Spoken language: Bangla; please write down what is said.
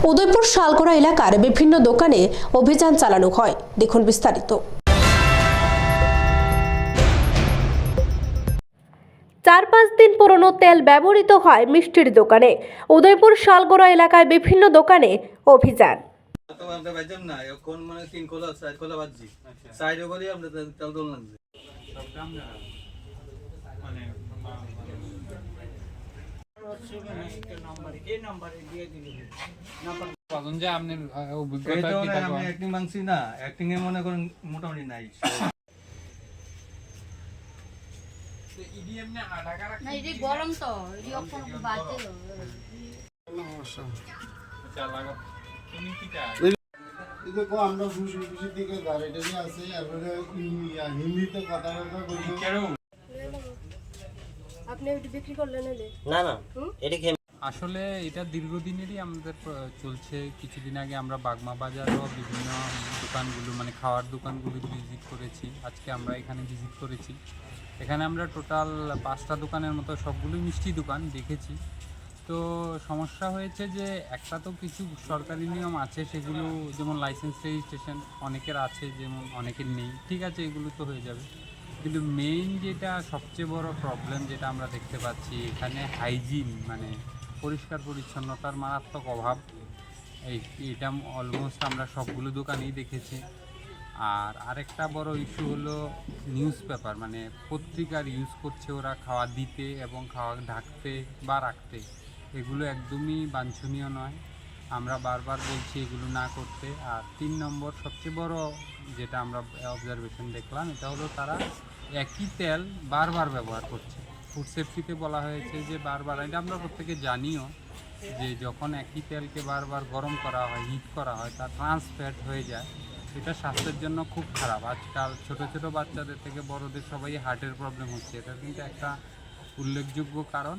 উদয়পুর শালগড়া এলাকার বিভিন্ন দোকানে অভিযান চালানো হয়। দেখুন বিস্তারিত। 4-5 দিন পুরনো তেল ব্যবহৃত হয় মিষ্টির দোকানে। উদয়পুর শালগড়া এলাকায় বিভিন্ন দোকানে অভিযান। গরম তো আমরা খুশি খুশি দিকে গাড়িটা নিয়ে আসি এরপরে হিন্দিতে কথাবার্তা বলি। আপনি এটা বিক্রি করলেন না না এটা খেয়ে আসলে এটা দীর্ঘদিনেরই আমাদের চলছে। কিছুদিন আগে আমরা বাগমা বাজারও বিভিন্ন দোকানগুলো মানে খাওয়ার দোকানগুলো ভিজিট করেছি। আজকে আমরা এখানে ভিজিট করেছি। এখানে আমরা টোটাল 5টা দোকানের মতো সবগুলোই মিষ্টি দোকান দেখেছি। তো সমস্যা হয়েছে যে একটা তো কিছু সরকারি নিয়ম আছে, সেগুলো যেমন লাইসেন্স রেজিস্ট্রেশন অনেকের আছে, যেমন অনেকের নেই। ঠিক আছে, এগুলো তো হয়ে যাবে, কিন্তু মেইন যেটা সবচেয়ে বড় প্রবলেম যেটা আমরা দেখতে পাচ্ছি, এখানে হাইজিন মানে পরিষ্কার পরিচ্ছন্নতার মারাত্মক অভাব। এটা অলমোস্ট আমরা সবগুলো দোকানেই দেখেছি। আর আরেকটা বড় ইস্যু হলো নিউজ পেপার মানে পত্রিকার ইউজ করছে ওরা খাওয়া দিতে এবং খাওয়া ঢাকতে বা রাখতে। এগুলো একদমই বাঞ্ছনীয় নয়, আমরা বারবার বলছি এগুলো না করতে। আর 3 নম্বর সবচেয়ে বড় যেটা আমরা অবজারভেশন দেখলাম, এটা হলো তারা একই তেল বারবার ব্যবহার করছে। ফুড সেফটিতে বলা হয়েছে যে বারবার, এটা আমরা প্রত্যেকে জানিও যে যখন একই তেলকে বারবার গরম করা হয়, হিট করা হয়, তা ট্রান্স ফ্যাট হয়ে যায়। এটা স্বাস্থ্যের জন্য খুব খারাপ। আজকাল ছোট ছোট বাচ্চাদের থেকে বড়দের সবাই হার্টের প্রবলেম হচ্ছে। এটা কিন্তু একটা উল্লেখযোগ্য কারণ।